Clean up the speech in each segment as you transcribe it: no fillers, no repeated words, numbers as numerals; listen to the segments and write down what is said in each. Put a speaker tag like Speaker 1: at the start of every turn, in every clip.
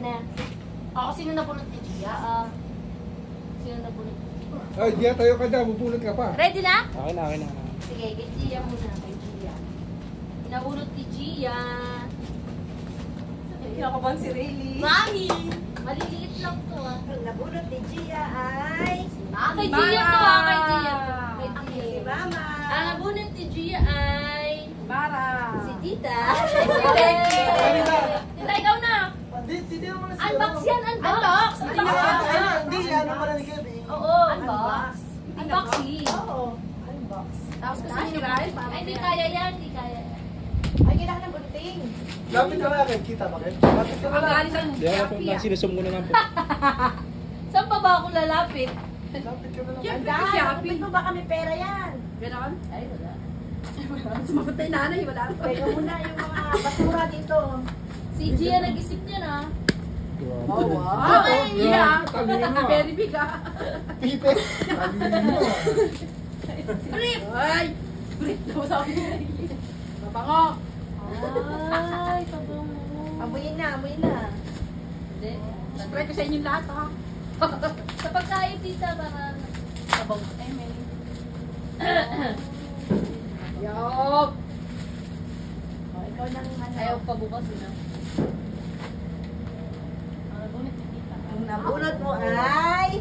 Speaker 1: na.
Speaker 2: Ako, sino nabunot ni Gia? Sino nabunot ni Gia?
Speaker 3: Ay, Gia, tayo ka dyan. Bubunot ka pa.
Speaker 2: Ready na?
Speaker 4: Okay na, okay na.
Speaker 2: Sige, kay Gia muna. Kay Gia. Nabunot ni Gia.
Speaker 1: Kinakabahan si Rayleigh.
Speaker 2: Mami! Maliliit lang to
Speaker 1: Ang nabunot ni Gia ay...
Speaker 2: Kay Gia to Kay Gia. Kay Gia.
Speaker 1: Si Mama.
Speaker 2: Ang nabunot ni Gia ay...
Speaker 1: Mara.
Speaker 2: Si Tita.
Speaker 1: Tita.
Speaker 2: Tita, ikaw na.
Speaker 5: Hindi naman na
Speaker 2: Unbox yan, unbox.
Speaker 5: Hindi, ano pala ni Kirby.
Speaker 2: Oo, unbox. Unboxing.
Speaker 1: Oo. Unbox.
Speaker 2: Tapos gusto niyo ba? Ay, hindi kaya yan, hindi kaya yan.
Speaker 1: Ay, kailangan ng bunuting.
Speaker 5: Lapit ka na akin. Kita ba kayo? Lapit ka na
Speaker 2: Ang
Speaker 5: lang.
Speaker 2: galing ng
Speaker 4: Di ako
Speaker 2: Shopee,
Speaker 4: na sinusum ko na lang po.
Speaker 2: Saan pa ba ako lalapit?
Speaker 5: Lapit ka na lang.
Speaker 1: Ang dahil, kapit mo baka may pera yan.
Speaker 2: Ganon? Ay, wala.
Speaker 1: Sumagot na yung nanay, wala. Pwede mo na yung mga basura dito.
Speaker 2: Si Gia nag-isip niya na.
Speaker 1: Oh, wow.
Speaker 2: Okay, yeah.
Speaker 3: Talino mo.
Speaker 2: Very big ah.
Speaker 5: Pipe.
Speaker 3: Talino mo.
Speaker 2: Brief! Ay! Brief daw sabi niya. Mabango! Ay, tabango.
Speaker 1: Amuyin na, amuyin na.
Speaker 2: Hindi. Spray ko sa inyo lahat ha. Sa pagkain, tita, para tabango. Ay, may. Yok!
Speaker 1: Oh, ikaw nang ano.
Speaker 2: Ayaw pa bukas yun ah. Nabunot ni tita.
Speaker 1: Ang nabunot mo ay...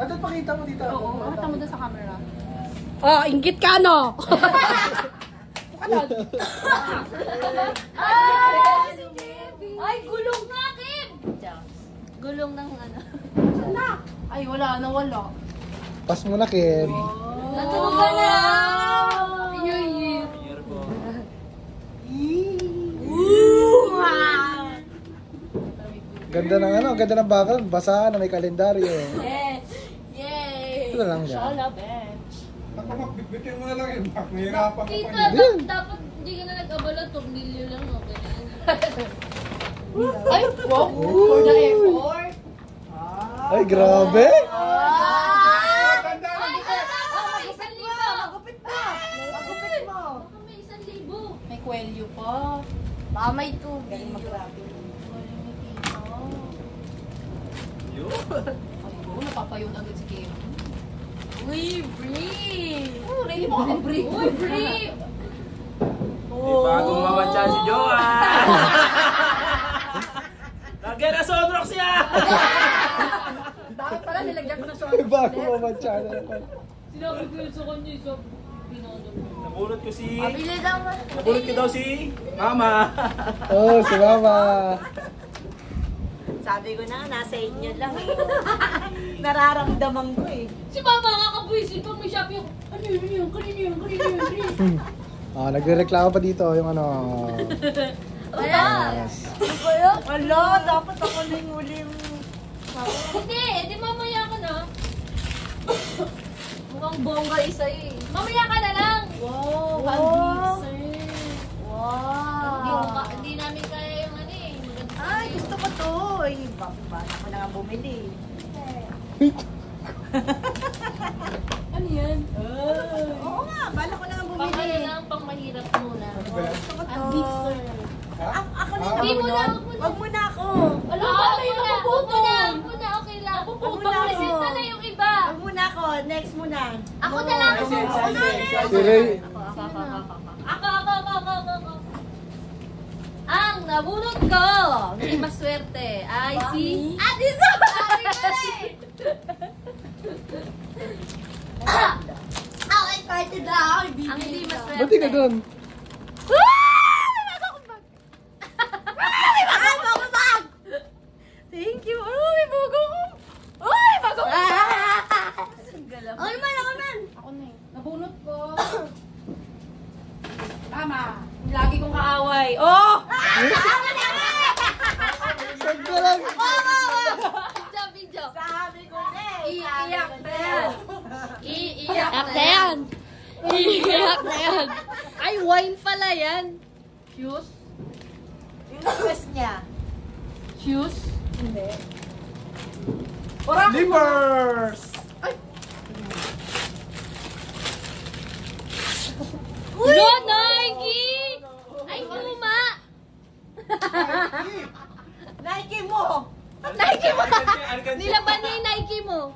Speaker 5: Ano pakita mo dito?
Speaker 2: Oo, pakita mo doon sa camera.
Speaker 6: Oh, inggit ka no?
Speaker 2: Ay, gulong nga, Kim! Gulong ng ano.
Speaker 6: Ay, wala na, wala.
Speaker 3: Pas mo na, Kim.
Speaker 2: Natulugan na! Happy New Year!
Speaker 3: Ganda ng ano, ganda ng background. Basa na may kalendaryo.
Speaker 2: Yes! Yay!
Speaker 3: Ito lang yan.
Speaker 2: Shala, bench.
Speaker 3: Bitin mo na lang yun. Mahirapan ka
Speaker 2: Tita,
Speaker 3: pa yun.
Speaker 2: dapat hindi ka na nag-abala. Tornilyo lang, okay na.
Speaker 6: Ay, wow. For the effort.
Speaker 3: Ay, grabe.
Speaker 2: Ay, may 1,000.
Speaker 1: Magupit mo! Magupit mo!
Speaker 2: Baka may 1,000.
Speaker 6: May kwelyo pa. Baka may tubig.
Speaker 1: Galing mag-grabe.
Speaker 6: Ay, napapayon agad si Kim.
Speaker 2: Uy, brief! Oh, really mo ka brief? Uy, brief!
Speaker 4: Bagong mawantsa si Joanne! Lagi na sonrox siya!
Speaker 6: Dapat pala nilagyan ko na siya.
Speaker 3: May bago mamantsa na ako.
Speaker 2: Sinabi ko yun sa kanya, sa pinado mo.
Speaker 4: Nabunot ko si...
Speaker 2: Pabili daw mo.
Speaker 4: Nabunot ko daw si Mama.
Speaker 3: Oh, si Mama.
Speaker 1: Sabi ko na, nasa inyo lang eh. Nararamdaman ko eh.
Speaker 2: Si Mama kakabuisit pag may shopping. Ano yun? Kanina yun?
Speaker 3: Nagre-reklamo pa dito yung ano.
Speaker 2: Wala!
Speaker 3: Yes.
Speaker 1: Wala, dapat ako na yung huling...
Speaker 2: Hindi, edi mamaya ka na. Mukhang bongga isa eh. Mamaya ka na lang. Wow,
Speaker 1: Wow.
Speaker 2: Wow. Hindi namin kaya yung ano eh. Maganda
Speaker 1: Ay,
Speaker 2: eh.
Speaker 1: gusto ko to. Ay, bata ko na nga bumili.
Speaker 2: Ano yan?
Speaker 1: Oo nga, bala ko na nga
Speaker 2: Pang ano
Speaker 1: bumili.
Speaker 2: lang, pang mahirap muna.
Speaker 1: Gusto ko to.
Speaker 2: Ang big sir.
Speaker 1: Ako na
Speaker 2: Hindi mo na,
Speaker 1: Wag mo na ako.
Speaker 2: Wala pa tayo napuputol. Ako na, okay lang.
Speaker 1: Napuputol.
Speaker 2: Pang-present na na yung iba.
Speaker 1: Wag muna ako. Next muna.
Speaker 2: Ako na lang.
Speaker 5: Ay, sige,
Speaker 2: Ako na
Speaker 5: sige,
Speaker 2: lang.
Speaker 3: Si Ray.
Speaker 2: Ako. Ang nabunot ko, hindi maswerte, ay si Ate Zo! Ako excited na ako. Ang hindi maswerte.
Speaker 3: Ba't di ka doon?
Speaker 1: Thank you. Oh, may bago ko. Uy, bago ko.
Speaker 2: Ako naman.
Speaker 6: Ako na eh. Nabunot ko. Tama. Lagi kong kaaway. Oh!
Speaker 3: Sagda lang.
Speaker 2: Video.
Speaker 1: Sabi ko na eh.
Speaker 2: Iiyak na yan. Iiyak
Speaker 6: na yan.
Speaker 2: Iiyak na yan. Ay, wine pala yan.
Speaker 6: Shoes?
Speaker 1: Yung request niya.
Speaker 6: Shoes?
Speaker 1: Hindi.
Speaker 5: Slippers!
Speaker 2: No, Nike! Ay, Puma!
Speaker 1: Nike Nike mo!
Speaker 2: Nike mo!
Speaker 4: Alkan siya.
Speaker 2: Nilaban niya yung Nike mo.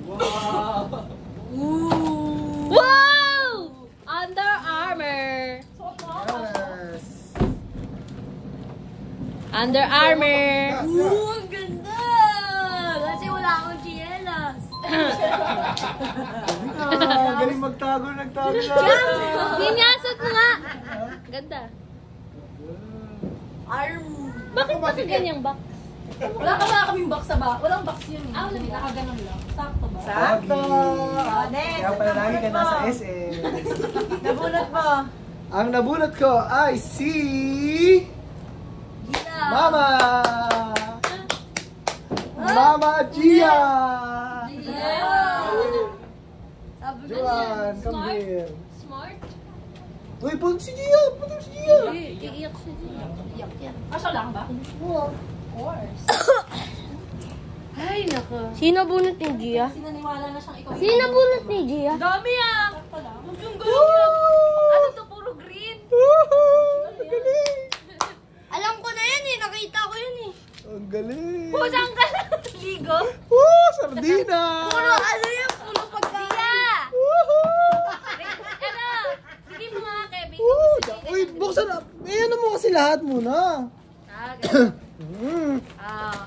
Speaker 4: Wow!
Speaker 2: Wow! Under Armour.
Speaker 5: Yes.
Speaker 2: Under Armour.
Speaker 1: Ang ganda! Kasi wala akong chielas.
Speaker 5: Galing magtago, nagtago na.
Speaker 2: Ginyasot mo nga. Ganda.
Speaker 1: Arm!
Speaker 2: Bakit ba ganyang box?
Speaker 6: Wala kaming box sa ba? Walang box yun.
Speaker 2: Ah, wala ba?
Speaker 6: Nakaganon lang. Sakto ba?
Speaker 5: Sakto.
Speaker 1: Next.
Speaker 5: Kaya pala lagi ka nasa SM.
Speaker 1: Nabunot mo.
Speaker 5: Ang nabunot ko ay si...
Speaker 1: Gina.
Speaker 5: Mama! Mama Gia!
Speaker 1: Sabi ko
Speaker 5: Juan, come
Speaker 2: Smart?
Speaker 5: here.
Speaker 2: Smart?
Speaker 5: Uy, punta si Gia! Punta si Gia!
Speaker 2: Iiyak siya dyan.
Speaker 1: iyak yan.
Speaker 6: Ah, siya lang ba?
Speaker 5: Oo.
Speaker 6: Of course.
Speaker 2: Ay, nako.
Speaker 7: Sino bunot ni Gia?
Speaker 6: Sinaniwala na siyang ikaw.
Speaker 7: Sino bunot ni Gia?
Speaker 2: Dami ah.
Speaker 6: Sakto lang.
Speaker 2: Yung gulong. Ano to? Puro green.
Speaker 5: Ang galing!
Speaker 7: Alam ko na yan eh. Nakita ko yan eh.
Speaker 5: Ang galing!
Speaker 2: Pusang ka lang. Ligo.
Speaker 5: Sardina!
Speaker 7: Puro ano yan? Puro pagkain.
Speaker 2: Dia.
Speaker 5: Woohoo!
Speaker 2: Ano? Sige mo nga, Kevin.
Speaker 5: Uy, buksan na! Eh, ano mo kasi lahat muna?
Speaker 2: Ah, ganun. Ah.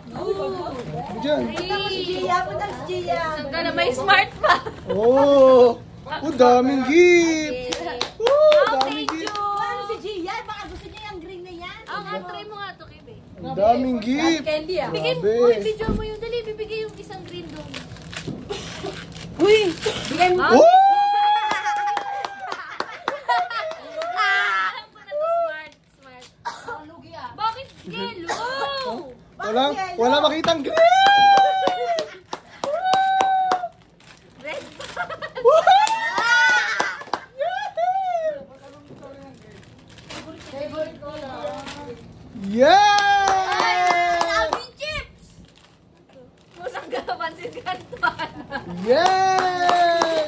Speaker 5: Diyan.
Speaker 1: Gia, punta si Gia.
Speaker 2: Isang ka na may smart pa.
Speaker 5: Oh! Oh, daming gift! Oh, daming
Speaker 2: Thank
Speaker 5: gift!
Speaker 2: you.
Speaker 1: Ano si Gia? Baka gusto niya yung green na yan.
Speaker 2: Ang try mo nga to, Kevin.
Speaker 5: Ang daming gift!
Speaker 6: Candy ah.
Speaker 2: Bigay mo.
Speaker 5: Grabe.
Speaker 2: Uy, video mo yung dali. Bibigay yung isang green doon.
Speaker 7: Uy!
Speaker 2: Bigay mo.
Speaker 5: Oh!
Speaker 2: Alam ko na to, smart. Smart.
Speaker 6: Ang lugi ah.
Speaker 2: Bakit yellow?
Speaker 5: Wala makitang green!
Speaker 2: Red pa.
Speaker 6: Favorite ko lang.
Speaker 5: Yeah!
Speaker 2: Pusang ka pansin kantuan.
Speaker 5: Yes!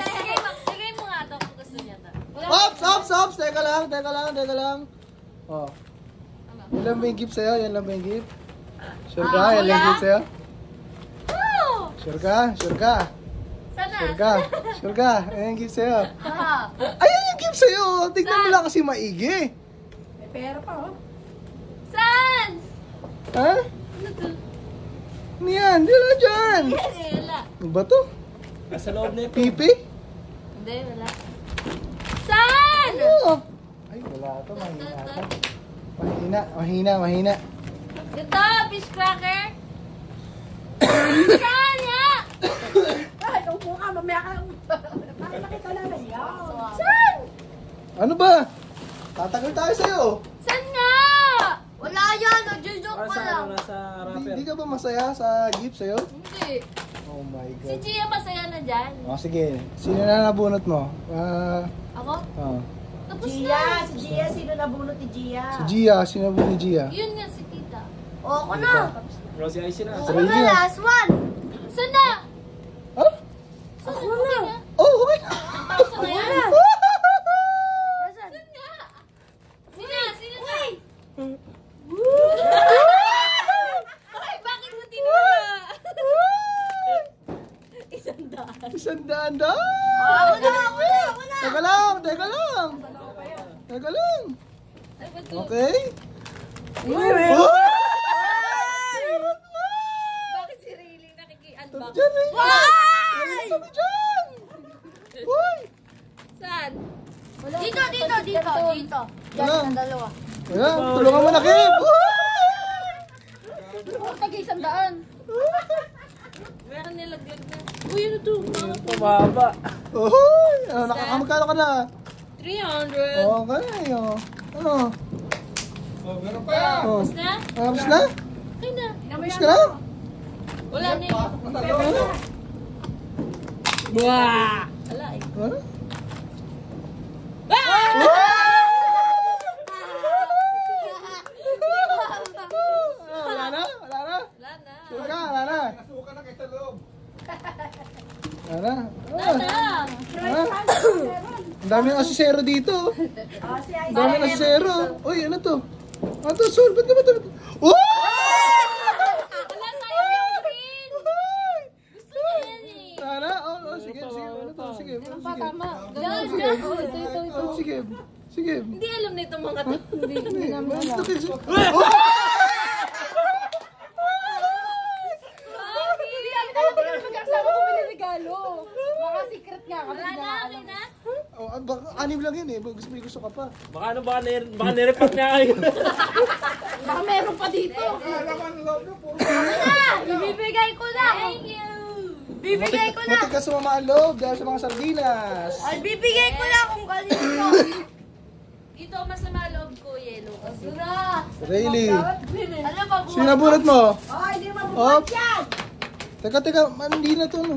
Speaker 2: Bigay mo nga to kung gusto niya to.
Speaker 5: Ops! Teka lang. Oh. Yan lang ba yung gift sa'yo? Yan lang ba yung gift? Sure ka? Yan lang yung gift sa'yo?
Speaker 2: Oh!
Speaker 5: Sure ka?
Speaker 2: Sana.
Speaker 5: Sure ka? Yan yung gift sa'yo.
Speaker 2: Ah.
Speaker 5: Ayan yung gift sa'yo! Tignan mo lang kasi maigi.
Speaker 6: May pera pa oh.
Speaker 2: Saan?
Speaker 5: Ha?
Speaker 2: Ano to?
Speaker 5: Ano yan? Di lang dyan.
Speaker 2: Wala.
Speaker 5: Ano ba to?
Speaker 4: Nasa loob na ito.
Speaker 5: Pipi?
Speaker 2: Hindi, wala. Saan?
Speaker 5: Ano? Ay, wala to. Mahina.
Speaker 2: Ito, fish cracker. Saan nga?
Speaker 1: Ay, upo ka, mamaya ka. Para makita na lang yan.
Speaker 2: Saan?
Speaker 5: Ano ba? Tatagal tayo sa'yo.
Speaker 2: Saan nga?
Speaker 7: Wala yan. Nag-joke
Speaker 4: Para
Speaker 7: pa
Speaker 4: sa
Speaker 7: lang.
Speaker 4: ano, nasa rapper.
Speaker 5: Di ka ba masaya sa gift sa'yo?
Speaker 2: Hindi.
Speaker 5: Oh my
Speaker 2: Si
Speaker 5: God.
Speaker 2: Gia masaya na dyan.
Speaker 5: Oh, sige. Sino na nabunot mo?
Speaker 2: Ako? Tapos
Speaker 1: Gia,
Speaker 2: na.
Speaker 1: si Gia, sino nabunot ni Gia?
Speaker 5: Si Gia. Sino nabunot ni Gia?
Speaker 2: Yun nga si tita.
Speaker 7: O, ako na.
Speaker 4: Rosie Icy na.
Speaker 7: Ako na, last one.
Speaker 2: Saan na?
Speaker 5: Ah?
Speaker 2: Ako na.
Speaker 5: Oh, okay.
Speaker 2: Tapos na yan.
Speaker 7: Nasaan?
Speaker 2: Saan nga? Sino na? Ay, bakit mo tinula?
Speaker 5: Isang daan daw.
Speaker 7: Ako na.
Speaker 5: Teka lang.
Speaker 2: Ay, ba't yun?
Speaker 5: Okay.
Speaker 2: Bakit si Rayleigh nakiki-unbox?
Speaker 5: Diyan, Ray. Ay! Sabi dyan. Uy.
Speaker 2: Saan?
Speaker 7: Dito.
Speaker 5: Ano?
Speaker 7: Yan, dalawa.
Speaker 5: Ayan, tulungan mo na, Kim.
Speaker 6: Tag-100.
Speaker 2: Meron nilaglag na. Uy, ano to? Mga po.
Speaker 4: Pumaba.
Speaker 5: Uy. Nakakamagkano ka na?
Speaker 2: 300.
Speaker 5: Okay. Ano? Oh.
Speaker 2: Tapos na?
Speaker 5: Tapos na?
Speaker 2: Okay na.
Speaker 5: Tapos ka na?
Speaker 2: Wala na yun. Wah! Wala eh.
Speaker 5: Ano? Wala na?
Speaker 2: Wala na.
Speaker 5: Sure ka? Wala na? Wala na?
Speaker 2: Wala na.
Speaker 5: Ang dami ng asisero dito.
Speaker 1: Oh, si
Speaker 5: Ang dami ng asisero. Uy, ano to? Ito, Sol, ba't ka ba ito? Oh!
Speaker 2: Wala tayo yung green. Gusto ko yan eh.
Speaker 5: Sana? Oh, sige. Ano to? Sige.
Speaker 6: Tama.
Speaker 5: Ito. Sige. Sige.
Speaker 2: Hindi alam nito mga to.
Speaker 6: Hindi namin alam. Hindi namin alam kung magkakasama kung regalo. Baka secret nga kami.
Speaker 2: Wala na, okay na.
Speaker 5: Oh, anim lang yun eh. Gusto ka pa.
Speaker 4: Baka nire-pack niya kayo.
Speaker 6: Baka meron pa dito.
Speaker 7: Ibibigay ko na.
Speaker 2: Thank you.
Speaker 7: Bibigay ko na.
Speaker 5: Matik ka sumama ang loob dahil sa mga sardinas.
Speaker 7: Ay, bibigay ko na kung kanino.
Speaker 2: Dito ako masama loob ko, yellow. Kasi
Speaker 5: Really?
Speaker 7: Ano ba?
Speaker 5: Sino nabunot mo?
Speaker 1: Oh, hindi mo
Speaker 5: Oh,
Speaker 1: mabuhat yan.
Speaker 5: teka. Hindi na to, no?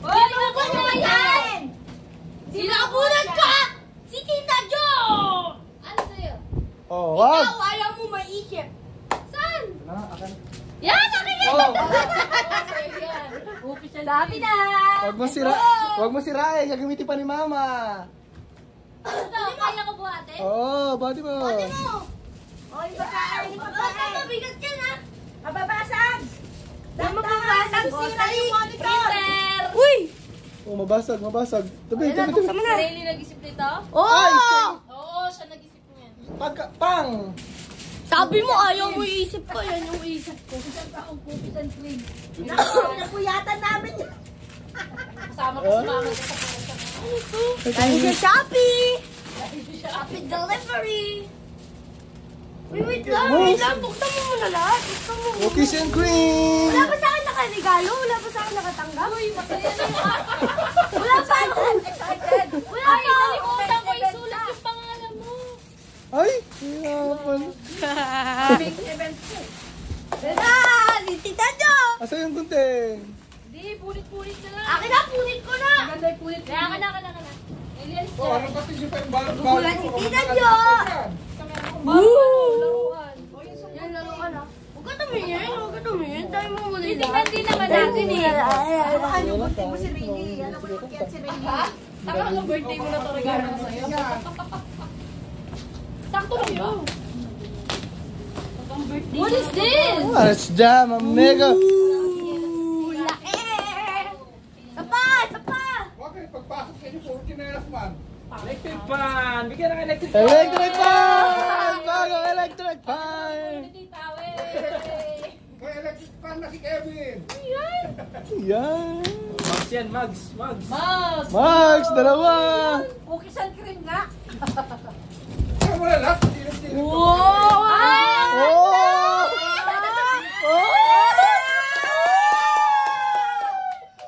Speaker 2: Hoy, nakuha mo yan! Sino kapunan ko? Si Tita Jo! Ano sa'yo?
Speaker 5: Oh, wag!
Speaker 7: Ikaw, ayaw mo maisip.
Speaker 2: Saan?
Speaker 5: Akan.
Speaker 2: Yan! Nakikita
Speaker 5: Oh,
Speaker 7: Sabi na.
Speaker 5: wag mo sirain. Gagamitin pa ni Mama.
Speaker 2: Ito, kaya ko buhatin?
Speaker 5: Oh, bati mo.
Speaker 1: Oy, baka ay
Speaker 7: Baka
Speaker 1: pagkain.
Speaker 7: mabigat yan ha.
Speaker 1: Mababasag.
Speaker 7: Mababasag,
Speaker 1: Sira yung monitor.
Speaker 2: Printer!
Speaker 7: Uy!
Speaker 5: Oh, mabasag. Tabi.
Speaker 2: Sarili nag-isip nito?
Speaker 5: Ay,
Speaker 2: Oo, siya nag-isip niyan.
Speaker 5: pang!
Speaker 7: Sabi mo ayaw mo iisip ko. Yan yung isip ko.
Speaker 1: Napuyatan namin yan.
Speaker 2: Kasama ko si mama sa
Speaker 7: Dahil sa Shopee. Shopee delivery. Wait lang. Buksan mo muna lahat. Buksan mo.
Speaker 5: Cookies and cream!
Speaker 7: Wala ba sa akin nakaregalo? Wala ba sa akin nakatanggap?
Speaker 2: Uy, masaya na mo.
Speaker 7: Wala pa ako.
Speaker 1: Excited.
Speaker 7: Wala
Speaker 2: Ay,
Speaker 7: pa ako.
Speaker 2: nalimutan ko isulat yung pangalan mo.
Speaker 5: Ay, hirapan.
Speaker 1: Big event ko.
Speaker 7: Si Tita Jo.
Speaker 5: Asa yung gunting?
Speaker 2: Hindi, pulit-pulit na lang.
Speaker 7: Akin na, punit ko na.
Speaker 1: Maganda yung pulit.
Speaker 2: Kaya ka na. Elias ko.
Speaker 7: Wala si Tita Jo.
Speaker 2: Laruan.
Speaker 7: Yan, laro ka na. Huwag ka tumingin. Huwag ka tumingin. Tayo mo muna yung
Speaker 2: Titignan din naman natin eh.
Speaker 1: Ano yung birthday mo si Rini? Ano mo yung birthday si Rini?
Speaker 2: Saka ang birthday mo na ito regalo ko sa'yo. Sakto lang yun. What is this?
Speaker 5: Let's jam, a mega.
Speaker 7: laki. Sapa!
Speaker 4: Electric fan! Bigyan ng electric fan!
Speaker 5: Electric fan! Bago electric fan! Yan.
Speaker 4: Mags yan, Mags!
Speaker 5: Max, dalawa.
Speaker 1: Cookies and cream nga.
Speaker 5: Oh!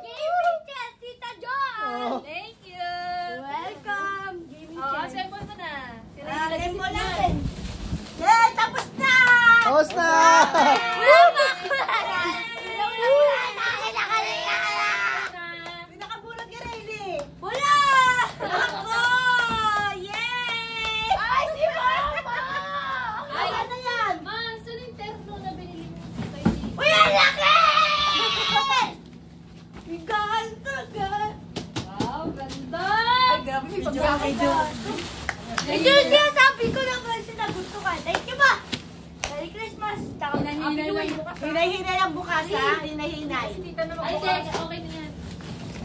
Speaker 7: Gaming chat, Tita Jo.
Speaker 2: Thank you.
Speaker 7: Welcome. Gaming
Speaker 2: Oo,
Speaker 7: chat.
Speaker 2: sample mo na.
Speaker 7: Akin mo natin.
Speaker 1: Yay! Tapos na!
Speaker 5: Tapos na!
Speaker 7: Wala pa.
Speaker 1: May nakabulag kay Rini.
Speaker 7: Wala! Ako! Yay! Ay, si Mama!
Speaker 2: Ay,
Speaker 1: Ano yan?
Speaker 2: Ma, saan yung terno na binili mo kay
Speaker 7: Uy, ang laki! Ganda, ganda.
Speaker 2: Wow, ganda!
Speaker 1: Ay, grabe. May pagkakay doon.
Speaker 7: Ito yung sinasabi ko na ba sinagusto ka. Thank you ba? Merry Christmas. Tsaka
Speaker 2: Hinahinay lang bukas.
Speaker 1: Hinay-hinay ang bukas, ha? Hinay-hinay.
Speaker 2: Ay, sige, okay na yan.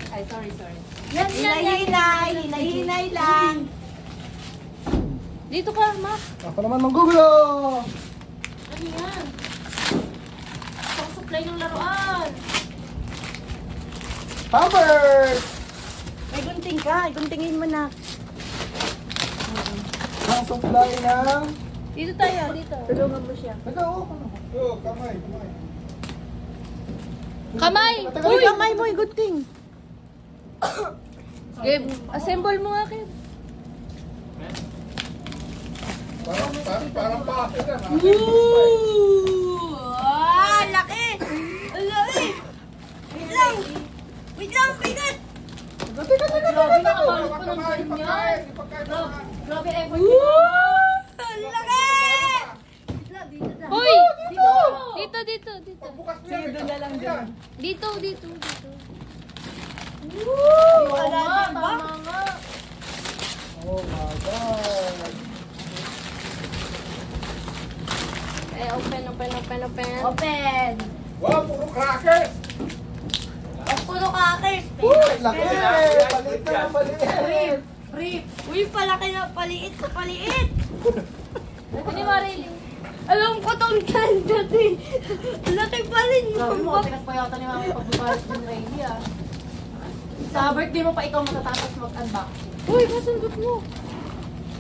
Speaker 1: Ay, sorry.
Speaker 2: Yan,
Speaker 1: Hinay-hinay. Hinay-hinay lang.
Speaker 2: Dito ka, Ma.
Speaker 5: Ako naman manggugulo.
Speaker 2: Ano yan? Pang-supply ng laruan.
Speaker 5: Pampers!
Speaker 1: May gunting ka. Guntingin mo na.
Speaker 5: Ang supply ng...
Speaker 2: Dito tayo, dito.
Speaker 1: Tulungan mo siya.
Speaker 5: Teka, oh. Kamay.
Speaker 2: Kamay!
Speaker 5: Uy!
Speaker 1: Kamay mo, gunting.
Speaker 2: Gabe, assemble mo nga, Gabe.
Speaker 5: Parang bakit yan, ha?
Speaker 7: Ah, laki! Ang laki! Wait lang! Bigat!
Speaker 2: Grabe, nakabalot pa ng ganyan. Grabe, effort.
Speaker 7: Ang laki!
Speaker 2: Hoy! Dito.
Speaker 1: Sige, doon na lang doon.
Speaker 2: Dito.
Speaker 1: Wala din ba?
Speaker 5: Oh my God.
Speaker 2: Ay, open.
Speaker 6: Open!
Speaker 4: Wow, puro crackers!
Speaker 7: Puro kakers.
Speaker 5: Uy, laki! Palit na ng maliit!
Speaker 7: Uy, palaki na paliit sa paliit.
Speaker 2: Hindi mo rin.
Speaker 7: Alam ko tong ganda eh. Laki pa rin.
Speaker 6: Sabi mo, tinas pa yata ni Mami pagbubalas ng Rayleigh ah. Sa birthday mo pa ikaw matatapos mag-unbox.
Speaker 2: Uy, masundot mo.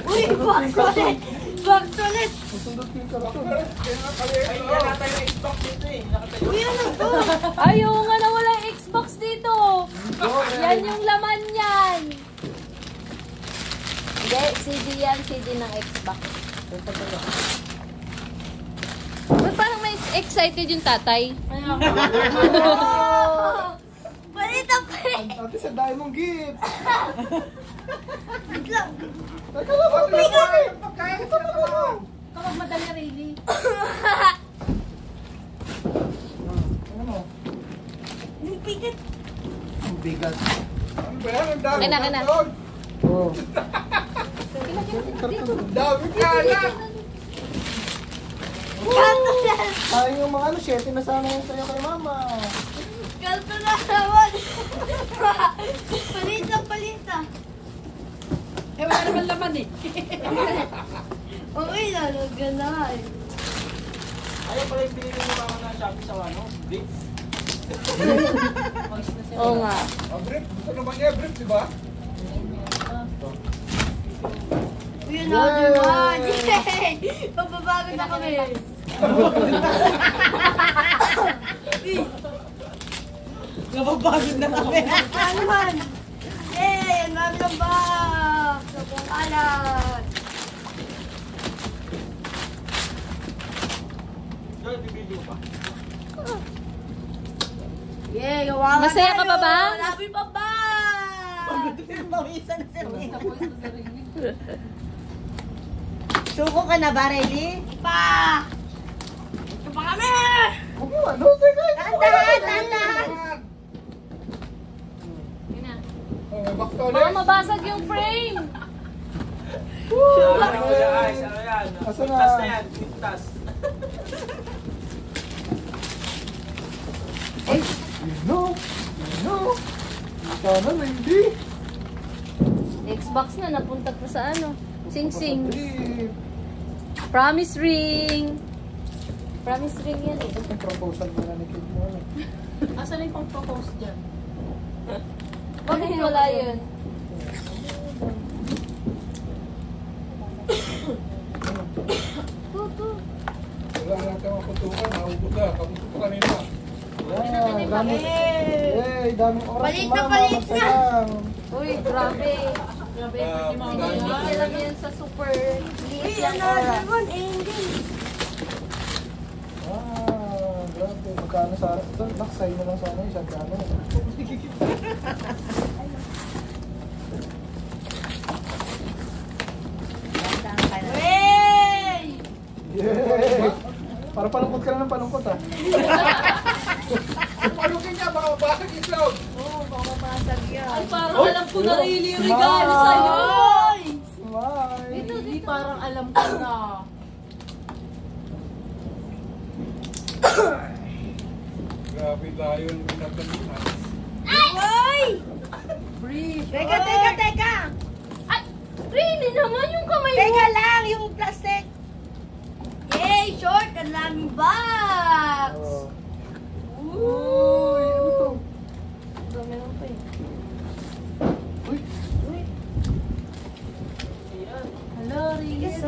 Speaker 7: Uy, box ulit. Box ulit.
Speaker 5: Masundot ko yung karton.
Speaker 4: Ay, wala tayong stock dito eh. Nakatayo.
Speaker 7: Uy, ano to?
Speaker 2: Ayaw nga na wala yung Xbox dito. Yan yung laman yan. Hindi, CD yan. CD ng Xbox. Ba't parang may excited yung tatay?
Speaker 7: Balita pa rin.
Speaker 5: Ate, sa diamond gift!
Speaker 7: Wait lang.
Speaker 5: Teka lang, ate!
Speaker 4: Pagkain sa naman.
Speaker 6: Kapag madali Rayleigh.
Speaker 5: Ano mo?
Speaker 7: Yung bigat.
Speaker 5: Ang bigat.
Speaker 4: Ano ba yan? Ang dami
Speaker 2: Kaya na.
Speaker 4: karton.
Speaker 5: Oo.
Speaker 4: Ang dami kalat.
Speaker 7: Kanto na.
Speaker 5: Ay, yung mga 7 na sana yun sa'yo kay mama.
Speaker 7: Kanto na naman. Palita.
Speaker 1: Eh, wala naman laman eh.
Speaker 7: Okay, lalagyan na eh.
Speaker 4: Ayaw pala yung binili mo mama na Shopee sa ano? Blitz?
Speaker 2: Oo nga.
Speaker 4: Brief. Gusto naman niya, brief, di ba?
Speaker 7: Uy, yun naman. Yay! Pababago na kami.
Speaker 1: Napapagod na kami.
Speaker 7: Ano man? Yay! Ang dami ng box! Sobrang kalat!
Speaker 4: Joy, bibili mo pa.
Speaker 7: Yay! Gawa
Speaker 2: Masaya ka pa ba?
Speaker 7: Labi pa ba?
Speaker 1: Mawisan na si Rayleigh.
Speaker 6: Suko ka na ba, Rayleigh?
Speaker 7: Pa! Ito pa kami!
Speaker 5: Huwag mo, ano? Teka!
Speaker 7: Tandahan!
Speaker 4: Oh, may box to
Speaker 2: Baka
Speaker 4: ulit.
Speaker 2: mabasag yung frame.
Speaker 4: Ano yan? Ano yan?
Speaker 5: Asa na?
Speaker 4: Quintas na yan. Quintas.
Speaker 5: No! Sana, hindi!
Speaker 2: Xbox na, napunta pa sa ano. Sing Sing.
Speaker 5: Brief.
Speaker 2: Promise ring. Promise ring yan eh.
Speaker 5: Ang proposal mo na ni Kid mo.
Speaker 6: Asan yung pang-propose dyan?
Speaker 2: Bakit wala yun?
Speaker 4: Wala natin mga kutukan. Naubod na. Kamusta pa kanina?
Speaker 5: Dami. Yay, daming oras
Speaker 7: Palit
Speaker 5: si
Speaker 7: na,
Speaker 5: mama.
Speaker 7: palit na.
Speaker 5: Magsayang.
Speaker 2: Uy, grabe. Hindi lang yan sa super
Speaker 7: Uy,
Speaker 2: liit yung
Speaker 7: another
Speaker 2: oras.
Speaker 7: one, Angel.
Speaker 5: Grabe. Magkano sa ito? Naksay na lang sana yung isang kano.
Speaker 7: Hey!
Speaker 5: Yay! Para palungkot ka na ng palungkot ah.
Speaker 4: Ang palukin niya, baka mabasag yung cloud.
Speaker 2: Ay, parang alam ko na rin yung
Speaker 5: Smile!
Speaker 2: regalo sa'yo.
Speaker 5: Smile!
Speaker 6: Hindi parang alam ko na.
Speaker 4: Grabe tayo yung pinagkalihan.
Speaker 7: Ay! Teka!
Speaker 2: Ay, really naman yung kamay mo.
Speaker 7: Teka lang, yung plastic. Yay! Short! Ang daming box!
Speaker 5: Oh. Uy! Ano to?
Speaker 2: Dami mo pa eh.
Speaker 5: Uy!
Speaker 2: Hello, Riz.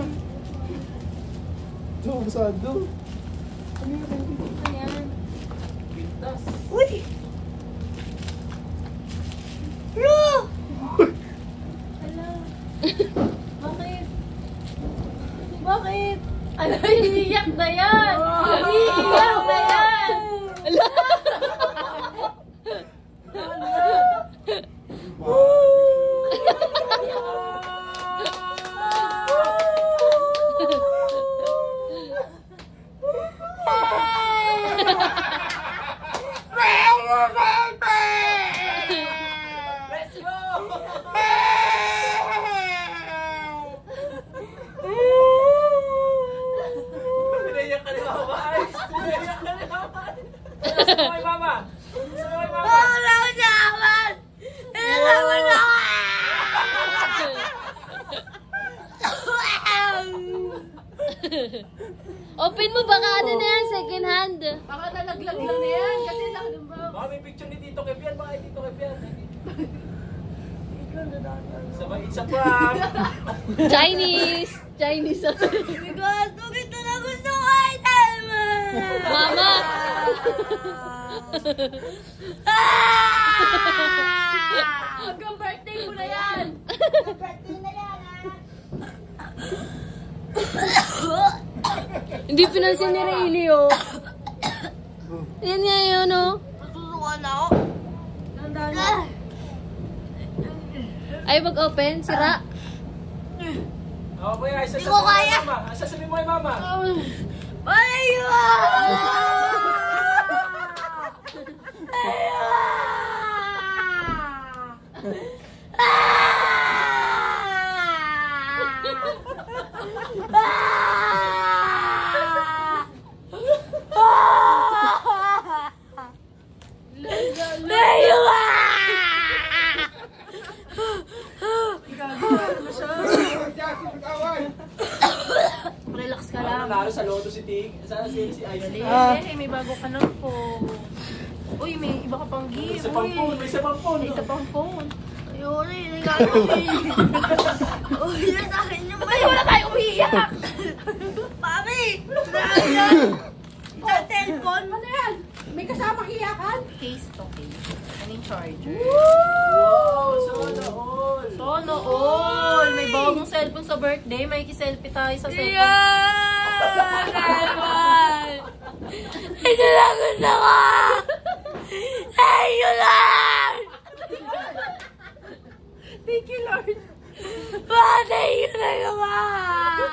Speaker 5: Do, basado. Ano yun?
Speaker 2: Ayan.
Speaker 4: Quintas.
Speaker 7: Uy! Bro!
Speaker 2: Bakit? Bakit? Ano, iiyak na yan! Iiyak na yan!
Speaker 4: Let's go! Pinaiyak ka na ba?
Speaker 2: Open mo, baka ano na yan, second hand.
Speaker 6: Baka nalaglag lang na yan. Kasi lang, diba?
Speaker 4: Baka may picture ni Tito Kepian. Baka Tito Kepian. Isa pa.
Speaker 2: Chinese. Chinese.
Speaker 7: Because ito na gusto ko item!
Speaker 2: Mama.
Speaker 6: Hanggang birthday mo na yan.
Speaker 7: Birthday na yan,
Speaker 2: Hindi pinansin ni Rayleigh, oh. Yan nga yun, oh.
Speaker 7: Masusukan ako.
Speaker 2: Ay, mag-open. Sira.
Speaker 4: Oo, kuya.
Speaker 7: Hindi ko kaya.
Speaker 4: Sasabihin mo kay mama.
Speaker 7: Ayaw!
Speaker 6: Relax ka lang.
Speaker 4: Nanalo sa loto si Tig. Sana si Icy.
Speaker 6: May bago ka ng phone. Uy, may iba ka pang gift.
Speaker 4: Isa pang phone. May isa pang phone.
Speaker 6: May isa pang phone.
Speaker 7: Ayun, regalo ko eh. Uy, na sa akin yung
Speaker 6: Ay, wala tayong umiiyak!
Speaker 7: Mami! Naiyak! Sa cellphone?
Speaker 1: Ano yan? May kasamang iyakan?
Speaker 6: Case to case. Ano yung charger?
Speaker 4: Wow, sana all.
Speaker 6: Sono all! May bagong cellphone sa birthday. May kiselfie tayo sa cellphone.
Speaker 7: Yeah! Naman! Ito lang gusto ko! Ayun lang!
Speaker 6: Thank you, Lord!
Speaker 7: Thank you na naman!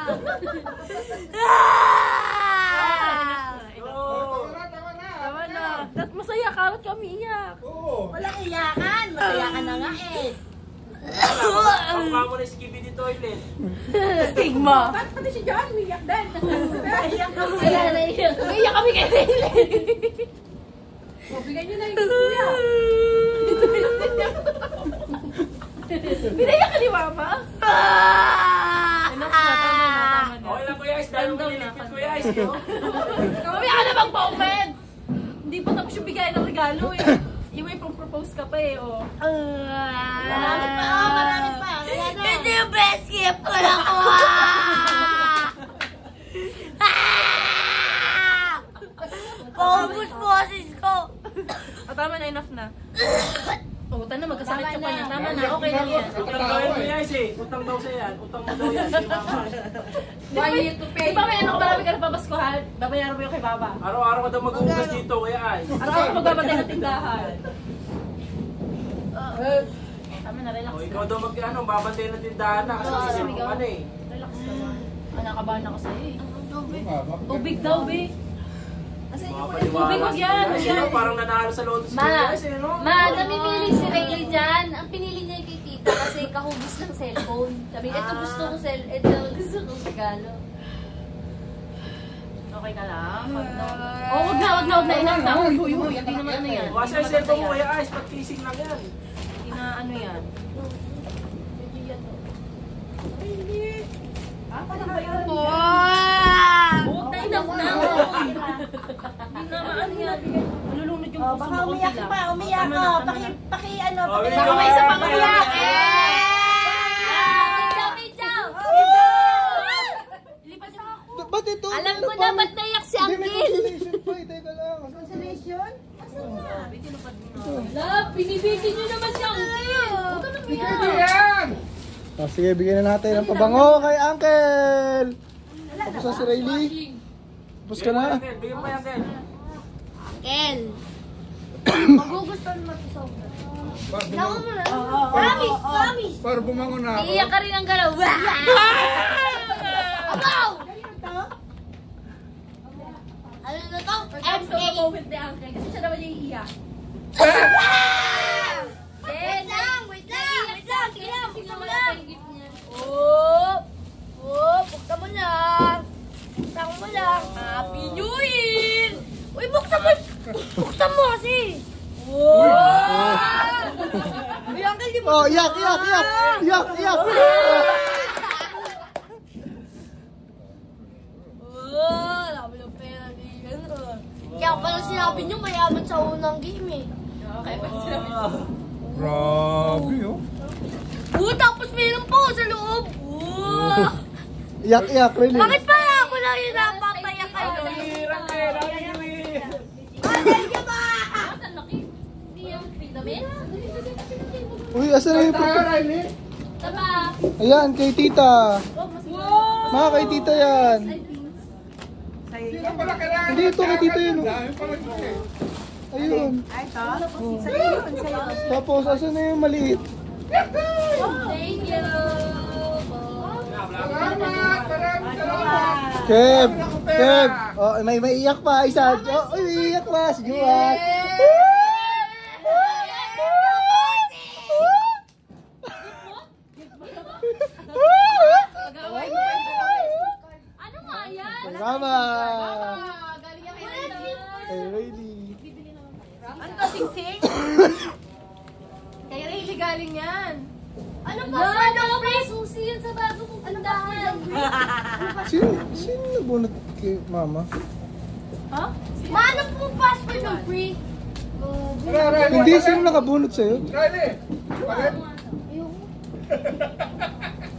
Speaker 6: Tama na. Masaya ka. Ba't ka umiiyak?
Speaker 1: Walang iyakan. Masaya ka na nga eh.
Speaker 4: Ang mama na skibidi toilet.
Speaker 6: Stigma.
Speaker 1: Bakit pati si John umiyak din? Iyak na
Speaker 2: Wala na yun.
Speaker 6: Umiiyak kami kay Rayleigh.
Speaker 1: Bigyan niyo na yung kuya.
Speaker 6: Pinaiyak ka ni Mama? Enough na. Tama na.
Speaker 4: Okay lang kuya Ice. Dahil mo nilipit kuya Ice.
Speaker 6: Mamaya ka na mag-open! Hindi pa tapos yung bigay ng regalo eh. Yung may propose ka pa eh, oh.
Speaker 7: Marami pa. Ito yung best gift ko na ko! Paubos boses ko!
Speaker 6: Tama na, enough na. Oh, tama na, magkasakit ka pa niya. Tama na, okay lang yan.
Speaker 4: Utang daw yan kuya Ice. Utang daw siya yan. Utang mo daw yan. Si mama.
Speaker 6: Di ba may ano, marami ka na papaskuhan? Babayaran mo yung kay Baba.
Speaker 4: Araw-araw ka daw mag-uugas dito kuya Ice.
Speaker 6: Araw-araw magbabantay ng tindahan. Tama na, relax
Speaker 4: O,
Speaker 6: na.
Speaker 4: ikaw daw babantay ng tindahan na. Kasi kasi mo ano eh.
Speaker 6: Relax ka lang. Nakabahan ako sa'yo eh. Tubig daw, be.
Speaker 4: Tubig
Speaker 6: wag yan, wag yan.
Speaker 4: Parang nanalo sa loto si kuya Ice eh, no?
Speaker 2: Ma, namimili si Rayleigh dyan. Ang pinili niya kay tita kasi kahubos ng cellphone. Sabi, ito gusto kong regalo.
Speaker 6: Okay ka lang? Oh, wag na. Enough na. Uy. Hindi naman ano yan.
Speaker 4: Wasa yung cellphone mo kuya Ice. Pag-kissing lang yan.
Speaker 6: Hindi na ano yan. Huwag na, enough na. Hindi na ano yan. Malulunod yung puso
Speaker 1: Baka
Speaker 6: mo.
Speaker 1: umiyak
Speaker 6: konti
Speaker 1: pa.
Speaker 6: lang.
Speaker 1: Umiyak
Speaker 6: Tama
Speaker 1: ka.
Speaker 6: na, tama na.
Speaker 1: Paki ano.
Speaker 4: Oh,
Speaker 1: Paki
Speaker 4: video.
Speaker 6: May isa pang umiyak. Lipat sa ako.
Speaker 5: Ba't ito?
Speaker 2: Alam ko na ba't naiyak si
Speaker 5: Hindi, may
Speaker 2: Uncle.
Speaker 5: consolation pa eh. Teka lang.
Speaker 1: Consolation?
Speaker 2: Love, binibigyan niyo naman si Uncle. Huwag ka nang umiyak.
Speaker 5: Oh, sige, bigyan na natin ng pabango kay Uncle. Tapos na si Rayleigh. Tapos ka na.
Speaker 4: Bigyan mo yan Ken.
Speaker 7: Kel! Magugustuhan mo ito sa ulo. Lawa mo na. Promise!
Speaker 3: Para bumangon na ako.
Speaker 2: Iiyak ka rin ang galaw.
Speaker 7: Wow! Ano na to?
Speaker 1: Ang gusto ko moment ni Uncle kasi siya naman yung iiyak.
Speaker 7: Wait lang! Sige lang! Buksan mo lang!
Speaker 2: Gift niya.
Speaker 7: Buksan mo lang! Buksan mo lang! Happy New Year! Uy, buksan mo! Buksan mo kasi! Uy, Uncle, di mo!
Speaker 5: Oh, iyak!
Speaker 7: Kaya pala sinabi niyo mayaman sa unang game eh.
Speaker 8: Grabe, oh.
Speaker 7: Tapos meron po sa loob.
Speaker 3: Iyak-iyak, really.
Speaker 7: Bakit pa ako lang yung napapayak kayo?
Speaker 4: Hirap eh, lagi nyo eh.
Speaker 7: Thank you ba? Ang laki. Hindi yung pindamin.
Speaker 3: Uy, asan na yung
Speaker 7: Tama.
Speaker 3: Ayan, kay tita. Ma, kay tita yan.
Speaker 8: Sino pala kailangan?
Speaker 3: Hindi, ito kay tita yun.
Speaker 8: Dami pala ito eh.
Speaker 3: Ayun.
Speaker 1: Ay, ito. Sa'yo yun, sa'yo.
Speaker 3: Tapos, asan na yung maliit?
Speaker 7: Thank you.
Speaker 8: Salamat! Maraming salamat!
Speaker 3: Kev! Kev! Oh, may iyak pa, isa. Oh, may iyak pa, si Juan.
Speaker 7: Ano nga yan?
Speaker 3: Mama!
Speaker 6: Galing yan kay Riley.
Speaker 3: Hey, Riley.
Speaker 6: Ano to, sing-sing? Kay Riley galing yan.
Speaker 7: Ano ba? Ano ba? Susi yun sa bago kong tindahan.
Speaker 3: Sino nagbunot kay mama?
Speaker 7: Maano po password ng free?
Speaker 3: Hindi, sino nakabunot sa'yo?
Speaker 8: Riley! Palit!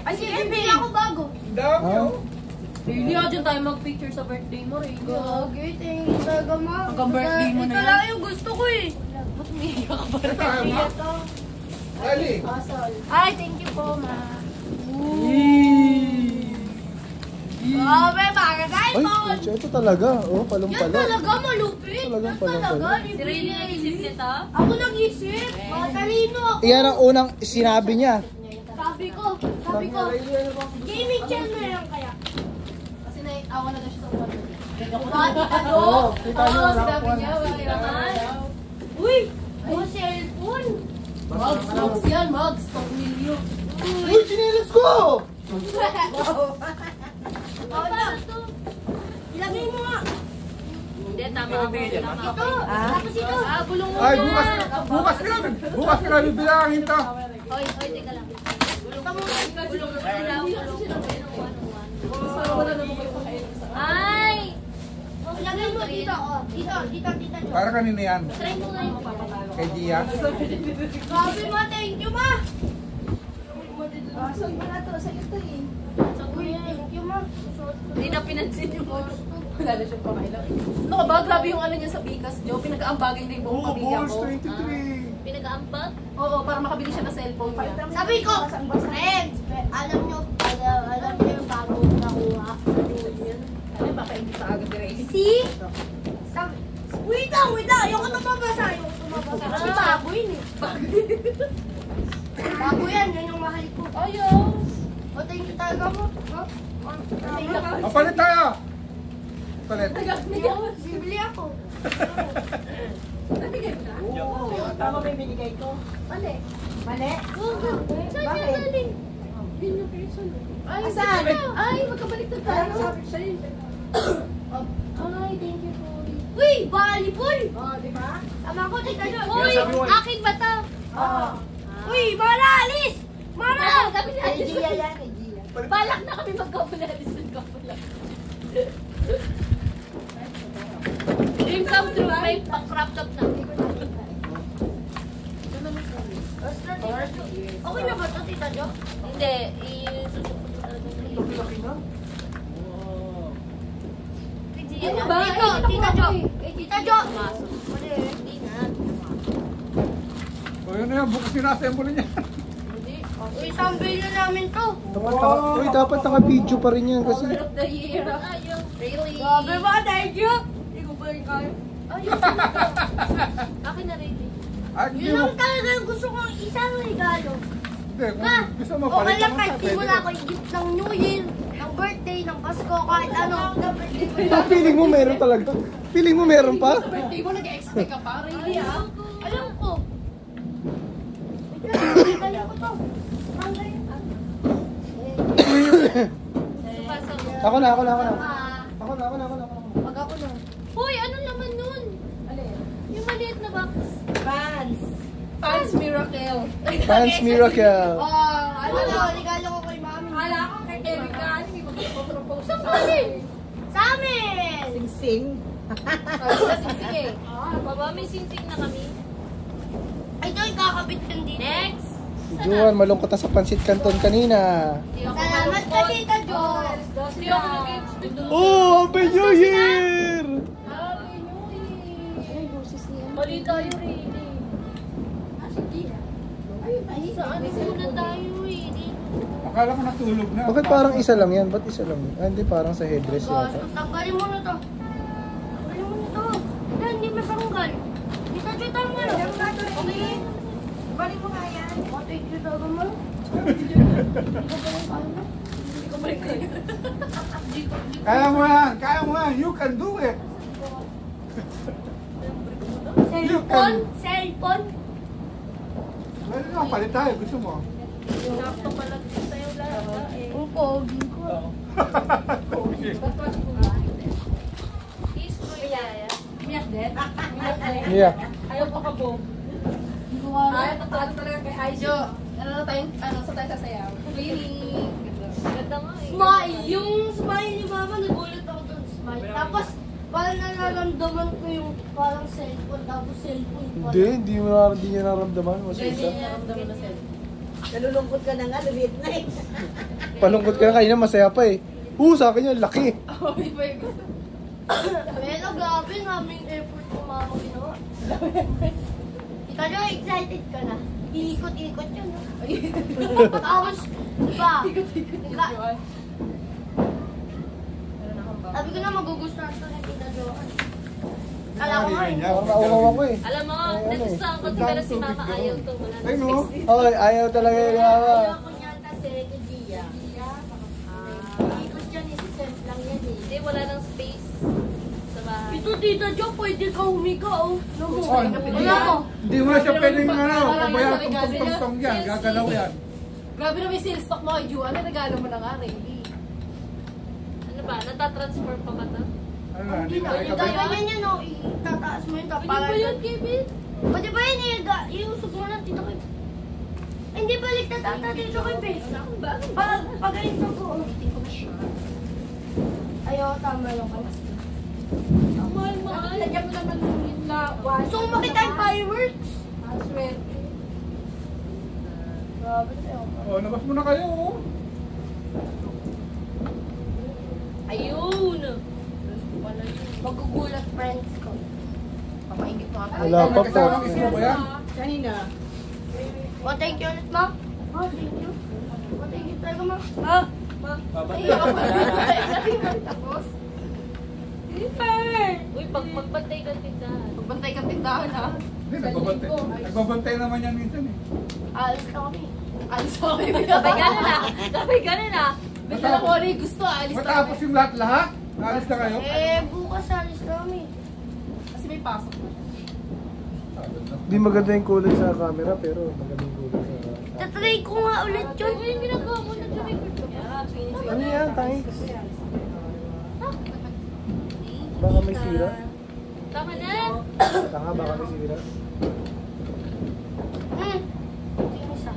Speaker 7: Ay, sige, bili ako bago.
Speaker 8: Dami,
Speaker 3: Ah.
Speaker 8: oh.
Speaker 6: Riley, dyan tayo mag-picture sa birthday mo, Riley.
Speaker 7: Okay, thank you talaga, ma.
Speaker 6: Hanggang birthday mo na
Speaker 7: Ito
Speaker 6: yan.
Speaker 7: lang yung gusto ko eh.
Speaker 6: Ba't umiiyak ka ba?
Speaker 8: Ito tayo, ma. Riley!
Speaker 7: Ay, thank you po, ma. Grabe, bagay
Speaker 3: Ay,
Speaker 7: mo.
Speaker 3: pucha, ito talaga. Oh,
Speaker 7: Yan
Speaker 3: palumpalo.
Speaker 7: talaga, malupit.
Speaker 3: Talagang
Speaker 7: Yan talaga,
Speaker 3: palumpalo.
Speaker 6: Si Riley nag-isip nito?
Speaker 7: Ako nag-isip. Matalino ako.
Speaker 3: Iyan ang unang sinabi niya.
Speaker 7: Sabi ko, gaming channel lang kaya.
Speaker 6: Kasi naiawa na siya sa uwan.
Speaker 7: Ano?
Speaker 3: Kita niyo,
Speaker 6: Sabi niya, kailangan.
Speaker 7: Uy, oh, cellphone.
Speaker 6: Mugs yan, mugs. 2 million.
Speaker 3: Uy, chinilas ko!
Speaker 7: Ano to? Ilagay mo nga.
Speaker 6: Hindi, tama ako. Tama
Speaker 7: Ito,
Speaker 6: ako.
Speaker 7: tapos ito.
Speaker 6: Bulong mo
Speaker 8: Ay,
Speaker 6: na.
Speaker 8: bukas ka na bibilangin to.
Speaker 7: Oy, teka lang.
Speaker 6: Ay!
Speaker 7: Ilagay mo dito, oh. Dito.
Speaker 8: Para kanina yan.
Speaker 7: Try mo nga yung
Speaker 8: Kay Gia.
Speaker 7: Grabe ma, thank you ma.
Speaker 1: Saan mo na to? Sa'yo to eh.
Speaker 7: Uy, thank you ma.
Speaker 6: Hindi na pinansin yung wala na siyang pakailan. Ano ka ba? Grabe yung ano niya sa Bikas, Joe. Pinag-aambagay na yung buong pamilya
Speaker 8: Balls
Speaker 6: ko.
Speaker 8: 23.
Speaker 6: Pinag-aambag? Oo, para makabili siya ng cellphone niya.
Speaker 7: Sabi ko, friends, alam nyo yung bago nakuha sa Julian.
Speaker 6: Ano, baka hindi pa agad ni
Speaker 7: See? Wait lang. Ayoko na mabasa. Kasi bago yun eh. Bago yan yung mahal ko.
Speaker 6: Ayaw!
Speaker 7: O, thank you talaga mo.
Speaker 8: Palit tayo! Palit.
Speaker 7: Bibili ako.
Speaker 1: Tama ba yung binigay ko?
Speaker 7: Mali.
Speaker 1: Mali?
Speaker 7: Saan
Speaker 1: Bakit?
Speaker 7: yung galing?
Speaker 6: Ay,
Speaker 1: Asan?
Speaker 6: Ay, magkabaliktad
Speaker 1: Parang
Speaker 6: tayo.
Speaker 1: sabi sa'yo.
Speaker 7: Ay, thank you po. Uy, volleyball!
Speaker 1: Oh, di ba?
Speaker 7: Tama ko, tita nyo.
Speaker 4: Uy,
Speaker 7: akin ba to?
Speaker 1: Oo.
Speaker 7: Uy, Mara, alis! Mara!
Speaker 6: Kami na
Speaker 1: Kay Gia yan, kay Gia.
Speaker 6: balak na kami magkabulalis ng kabula. Dream come true, may pang-crop top na.
Speaker 7: Okay na ba to, tita nyo?
Speaker 6: Hindi, i-susunod talaga na
Speaker 7: Ano ba? Ito, tita Jo. Tita Jo.
Speaker 6: Hindi na.
Speaker 8: O yun na yan, bukas sinassemble niya.
Speaker 7: Uy, sambil na namin to.
Speaker 3: Dapat naka-video pa rin yan kasi.
Speaker 6: Order of the year. Ayaw. Really?
Speaker 7: Grabe ba? Thank you. Hindi ko pa rin kaya.
Speaker 6: Ayaw. Akin na really.
Speaker 8: Ay,
Speaker 7: Yun lang talaga yung gusto kong isang regalo.
Speaker 8: Hindi, kung gusto mo,
Speaker 7: Okay
Speaker 8: palit
Speaker 7: lang
Speaker 8: naman
Speaker 7: kahit
Speaker 8: tayo,
Speaker 7: di mo
Speaker 8: pwede.
Speaker 7: na ako i-gift ng New Year, ng birthday, ng Pasko, kahit ano.
Speaker 3: Feeling mo meron talaga. Feeling mo meron pa?
Speaker 6: Sa birthday mo, nag-expect ka pa. Really ah.
Speaker 7: Alam ko. Kaya ko to. Mangga yun.
Speaker 3: Ako na.
Speaker 7: Ah,
Speaker 3: Ako na.
Speaker 7: Pag ako na. Hoy, ano naman nun? Yung maliit na box.
Speaker 6: Pants Miracle.
Speaker 3: Fans Miracle.
Speaker 7: Ano na, regalo ko kay mami.
Speaker 6: Hala ko kay Erika. Hindi mo magpapropose.
Speaker 7: Saan galing? Sa amin!
Speaker 1: Sing.
Speaker 7: Baba, may sing-sing na kami.
Speaker 2: Ay, ito, kakabit yan dito.
Speaker 7: Next!
Speaker 3: Si Juan, malungkot na sa pansit canton kanina.
Speaker 7: Hindi ako
Speaker 2: Salamat ka, Tita Jo.
Speaker 7: Hindi ako nag-expect.
Speaker 3: Oh, Happy New Year!
Speaker 7: Mali tayo rin eh. Saan muna tayo eh?
Speaker 8: Akala ko natulog na.
Speaker 3: Bakit parang isa lang yan? Ba't isa lang? Ah, hindi, parang sa headdress
Speaker 2: Gosh,
Speaker 3: yata.
Speaker 2: tanggalin mo na to. Tanggalin mo na to. Hindi may panggal. Tita Jo, tanggal. Okay.
Speaker 1: Balik mo nga yan.
Speaker 2: Thank you, Daga mo.
Speaker 8: Kaya mo yan, kaya mo yan. You can do it.
Speaker 2: Cellphone? Cellphone?
Speaker 8: Pwede naman, palit tayo. Gusto mo?
Speaker 7: Sakto pala sa'yo lahat eh.
Speaker 2: Ang pogi ko.
Speaker 7: Kiss ko yaya.
Speaker 3: Yeah.
Speaker 6: Ayaw pa ka, Bob.
Speaker 1: Ay, tataas talaga kay Aijo.
Speaker 6: Sa tayo sasayaw.
Speaker 7: Ganda nga eh.
Speaker 2: Smile. Yung smile ni Mama, nagulat ako doon. Smile. Tapos, parang nararamdaman ko yung parang cellphone. Tapos cellphone pa.
Speaker 3: Hindi niya naramdaman. Mas isa.
Speaker 1: Nalulungkot ka na nga, lumiit na eh.
Speaker 3: Palungkot ka na kanina, masaya pa eh. Sa akin yun, laki.
Speaker 2: Pero grabe, naming effort ko Mama ginawa. Tita Jo, excited ka na. Iikot-ikot yun. Tapos, diba? Sabi ko na magugustuhan to ng Tita Jo. Kala ko nga eh.
Speaker 3: Parang nauwawa ko eh.
Speaker 7: Alam mo, nagustuhan ko pero si mama ayaw to. Wala
Speaker 8: Ay,
Speaker 7: na
Speaker 8: no?
Speaker 7: space.
Speaker 3: Oy, ayaw talaga yung gawa.
Speaker 2: Ayoko niyan kasi kay Gia. Ikot yan, isi-send lang yan eh.
Speaker 7: Hindi, wala nang space sa bahay.
Speaker 2: Ito, Tita Jo, pwede ka humika, oh. Namu,
Speaker 8: Oh,
Speaker 2: wala mo.
Speaker 8: Hindi mo na siya pwedeng pabayaan tong yan. Gagalaw yan.
Speaker 6: Grabe na may sales stock mo kay Juan. Ano regalo mo na nga, Rayleigh?
Speaker 7: Ano ba? Natatransfer pa ba ito?
Speaker 8: Ano na, hindi
Speaker 2: Hindi
Speaker 8: na
Speaker 2: na,
Speaker 8: ikabit.
Speaker 2: ganyan yan, oh. Itataas mo yun,
Speaker 7: Pwede
Speaker 2: tapos.
Speaker 7: ba yun, Kevin?
Speaker 2: Pwede ba yun, iusog mo lang dito kay... Ay, hindi balik na tata dito kay Beth. Pagayin ko. Ayaw, tama lang ka.
Speaker 7: Mahal.
Speaker 1: Lagyan mo naman yung lawan.
Speaker 2: Gusto ko makita yung fireworks.
Speaker 1: Swerte.
Speaker 2: Grabe sa'yo.
Speaker 8: Oh, labas mo na kayo. Oh.
Speaker 7: Ayun!
Speaker 2: Magugulat friends ko.
Speaker 6: Pamaingit mo nga.
Speaker 3: Wala pa po.
Speaker 8: Kasama isip mo ba yan?
Speaker 1: Kanina.
Speaker 2: Oh, thank you ulit, ma. Oh, thank you. Oh, thank you talaga, ma.
Speaker 6: Tapos,
Speaker 7: Uy, magbantay ka tindahan.
Speaker 6: pagbantay kang tindahan ha.
Speaker 8: Hindi, nagbabantay. Nagbabantay naman yan minsan eh.
Speaker 2: Alis na kami.
Speaker 6: Alis ako kay
Speaker 7: Kapay gano'n na! Kapay gano'n na!
Speaker 6: Bigla lang ko rin gusto, alis na
Speaker 8: Matapos
Speaker 6: kami.
Speaker 8: yung lahat-lahat, alis na kayo.
Speaker 2: Bukas alis na kami.
Speaker 6: Kasi may pasok na.
Speaker 3: Hindi maganda yung kulay sa camera, pero maganda yung kulay sa...
Speaker 2: Tatry ko nga ulit yun.
Speaker 7: Uy, yung ginagawa mo na sa record ko.
Speaker 3: Ano yan? Thanks. Baka may sira.
Speaker 7: Tama na!
Speaker 3: Tanga, baka may sira.
Speaker 2: Yung isa.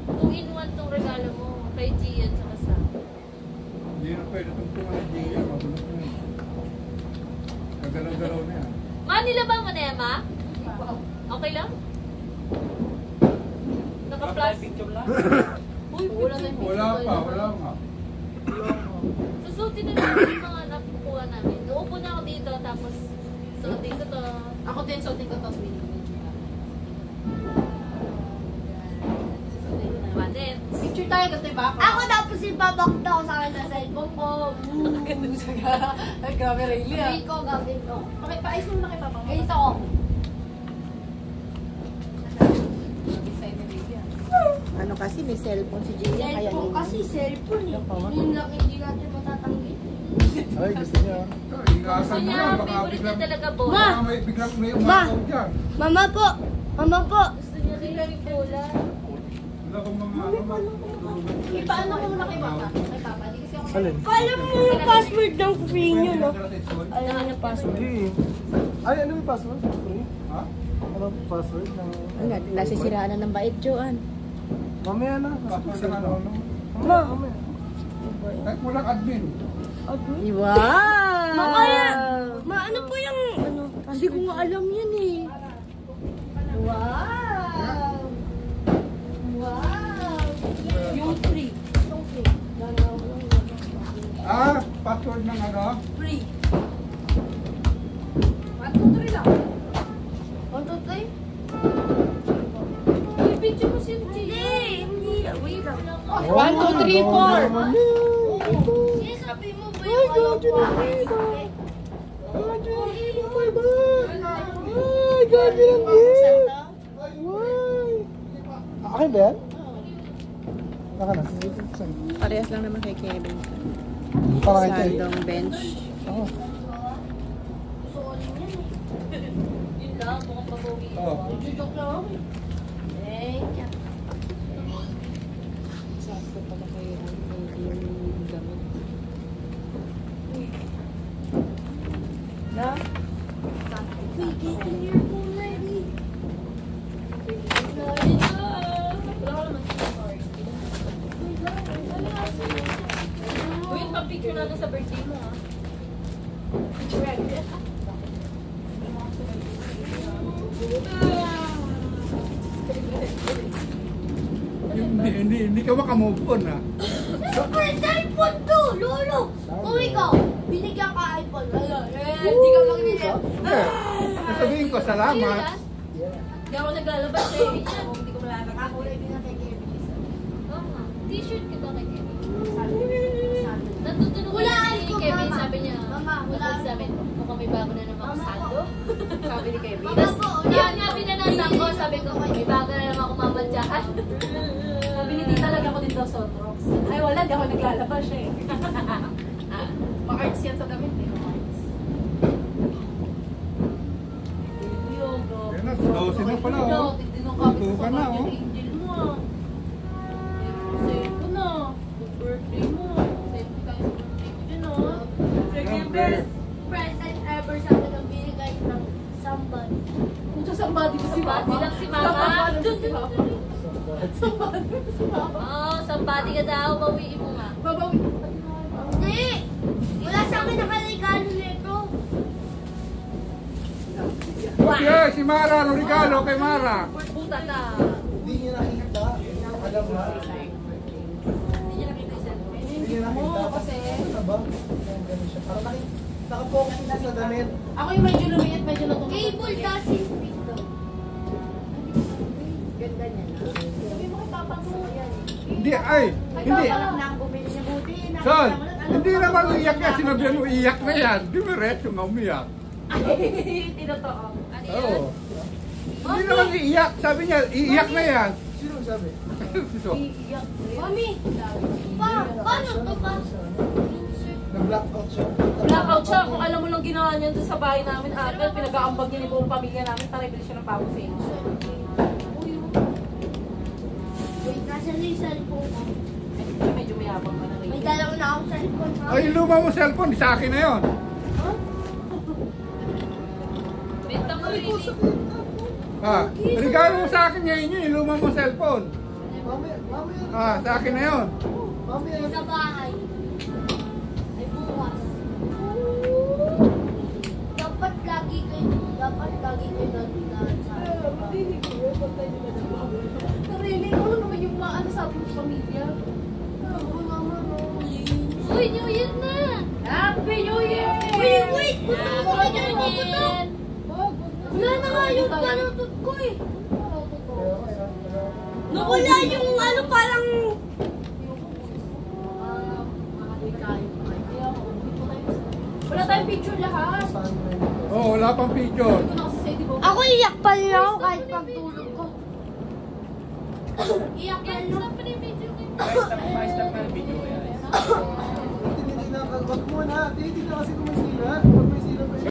Speaker 7: Two-in-one tong regalo mo. Kay Gian sa kasama.
Speaker 8: Hindi na pwede itong tumalag niya. Magulat na yun. Gagalaw-galaw na yan.
Speaker 7: Ma, nilaba mo na yan, ma? Okay lang? Naka-plastic. Uy,
Speaker 6: Wala na yung
Speaker 8: Wala pa, wala pa.
Speaker 7: susutin na namin yung mga nakukuha namin. Uupo na ako dito, tapos suotin ko to.
Speaker 6: Ako din, suotin ko to.
Speaker 7: Panet.
Speaker 6: Picture tayo, gantay ba ako?
Speaker 2: Ako tapos ibabakta ko sa akin sa cellphone ko.
Speaker 6: Gandang siya. Ay, grabe, Rayleigh ah.
Speaker 2: Gawin ko, gawin ko.
Speaker 6: Pakipaayos mo na kay Papa.
Speaker 2: Ayos ako.
Speaker 6: Design ni Rayleigh ah.
Speaker 1: Ano kasi, may cellphone si Gia. Kaya
Speaker 2: Cellphone kasi, cellphone eh. Yun lang hindi natin matatanggi.
Speaker 3: Ay, gusto niya.
Speaker 8: Ito,
Speaker 7: Gusto
Speaker 8: ingasan mo
Speaker 7: niya,
Speaker 8: yan. Baka
Speaker 7: favorite niya
Speaker 8: biglang,
Speaker 7: talaga bola.
Speaker 8: baka may biglang may
Speaker 2: Ma!
Speaker 8: umakaw dyan.
Speaker 2: Mama po! Mama po!
Speaker 7: Gusto niya rin yung bola.
Speaker 8: Wala kang mga
Speaker 6: Ipaano ko muna kay Papa? Kay Papa, di kasi ako
Speaker 3: Alin?
Speaker 2: Alam mo yung password ng free nyo, no? Alam mo yung password.
Speaker 3: Hindi. Ay, ano yung password? Free?
Speaker 8: Ha?
Speaker 3: Ano yung password ng...
Speaker 1: Nasisiraan na ng bait, Joan.
Speaker 5: Mamaya na.
Speaker 8: Password ng ano.
Speaker 5: Mamaya.
Speaker 8: Kahit walang admin.
Speaker 7: Wow!
Speaker 2: Makaya, ano po yung, ano, hindi ko nga alam yan eh.
Speaker 7: Wow! Wow!
Speaker 2: Yung free.
Speaker 8: Password ng ano?
Speaker 2: Free.
Speaker 1: 1, 2, 3 lang.
Speaker 2: 1, 2, 3? Uy, picture mo si Hindi. Wait lang.
Speaker 7: 1, 2, 3, 4.
Speaker 2: Sinasabi mo ba yung alam ko?
Speaker 5: Ay, gabi lang gift. Akin ba yan? Naka na.
Speaker 7: Parehas lang naman kay Kevin.
Speaker 5: Para kay Tay.
Speaker 7: Sandong bench.
Speaker 5: Oo.
Speaker 2: Yun lang, mukhang pabuwi.
Speaker 8: Oo.
Speaker 2: Joke lang ako. Thank you.
Speaker 7: Sakto pala kayo yung gamit.
Speaker 2: Na? We get in your phone ready.
Speaker 6: Wait, pa-picture natin sa birthday mo ah.
Speaker 8: Hindi ka makamove on ha.
Speaker 2: Super cellphone to, lolo. Kung ikaw, binigyan ka iPhone.
Speaker 1: Hindi ka lang nila.
Speaker 8: Sasabihin ko, salamat.
Speaker 6: Hindi ako naglalabas eh. Hindi ko malalakad.
Speaker 2: Ako na ibinigay kay Kevin.
Speaker 6: T-shirt kita kay Kevin. Natutunan ko
Speaker 2: Hulaan
Speaker 6: ni
Speaker 2: ko,
Speaker 6: Kevin,
Speaker 2: Mama.
Speaker 6: sabi niya,
Speaker 2: Mama, hulaan ko.
Speaker 6: sabi, mukhang may bago na naman ako sando. Sabi ni Kevin.
Speaker 2: Mama
Speaker 6: Tapos,
Speaker 2: po,
Speaker 6: yun nga pinanatan ko, sabi ko, may bago na naman ako mamantsahan.
Speaker 1: Sabi ni Tita, lagyan ko din daw sotrox. Ay, wala. Di ako naglalabas siya eh. Ma-arts yan sa damit eh.
Speaker 8: Yan na, 12 na pala oh. Tutukan na oh.
Speaker 6: Angel mo ah. Save ko na. Birthday mo. Save ko tayo sa birthday ko dyan ah.
Speaker 2: Best present ever sa akin ang binigay ng somebody.
Speaker 1: Kung sa somebody ko si
Speaker 6: Somebody
Speaker 1: Mama.
Speaker 6: lang si Mama. Oo, somebody ka daw. Bawiin mo nga.
Speaker 1: Babawi.
Speaker 2: Hindi! Wala sa akin nakaligalo nito.
Speaker 8: Yeah, si Mara, ano regalo kay Mara?
Speaker 6: Puta ta.
Speaker 5: Hindi niya nakikita. Alam mo.
Speaker 6: Hindi niya nakita yung cellphone.
Speaker 5: Hindi niya nakikita.
Speaker 1: kasi.
Speaker 5: Ano ba? Ganun siya. Parang nakapokus na sa damit.
Speaker 1: Ako yung medyo lumiit, medyo natulog.
Speaker 2: Cable doesn't fit though.
Speaker 1: Ganda niya na. Sabi mo kay Papa mo.
Speaker 8: Hindi, ay, hindi.
Speaker 1: Nang bumili niya buti.
Speaker 8: Son, hindi naman iyak yan. Sinabihan mo iyak na yan. Di ba rin yung umiyak?
Speaker 1: Tinotoo.
Speaker 8: Oo. Hindi naman iiyak. Sabi niya, iiyak na yan.
Speaker 5: Sino sabi?
Speaker 8: So,
Speaker 2: Mami! Paano to pa?
Speaker 5: Nag-blackout siya.
Speaker 1: Blackout siya. Kung alam mo lang ginawa niya doon sa bahay namin, Apple, pinag-aambag niya ni buong pamilya namin para ibili siya ng power face.
Speaker 2: Wait, nasa na yung cellphone ko.
Speaker 1: Ay, medyo mayabang ka na rin.
Speaker 2: May dalaw na akong cellphone ha?
Speaker 8: ay, luma mo cellphone. Sa akin na yun.
Speaker 6: Benta mo rin eh.
Speaker 8: Ha? Regalo mo sa akin ngayon yun. Yung luma mo cellphone.
Speaker 5: Mamaya.
Speaker 8: Sa akin na yun.
Speaker 5: Mamaya.
Speaker 2: Sa bahay. Ay bukas. Dapat lagi kayo nagbilaan sa akin.
Speaker 1: Sarili, ano naman yung maano sa ating pamilya?
Speaker 6: Uy, New Year na!
Speaker 1: Happy New Year!
Speaker 2: Wait! Gusto ko ba niya mabutot? Wala na nga yung panutot ko eh. Nawala yung ano parang...
Speaker 1: Wala tayong picture lahat.
Speaker 8: Oo, wala pang picture.
Speaker 1: Ito na kasi sa di ba?
Speaker 2: Ako iyak pa rin ako kahit pagtulog ko. Iyak pa rin ako.
Speaker 4: Ma-stop na yung video ko yan.
Speaker 5: Hindi na. Wag muna. Hindi na kasi kung may sira. Pag may sira pa yun.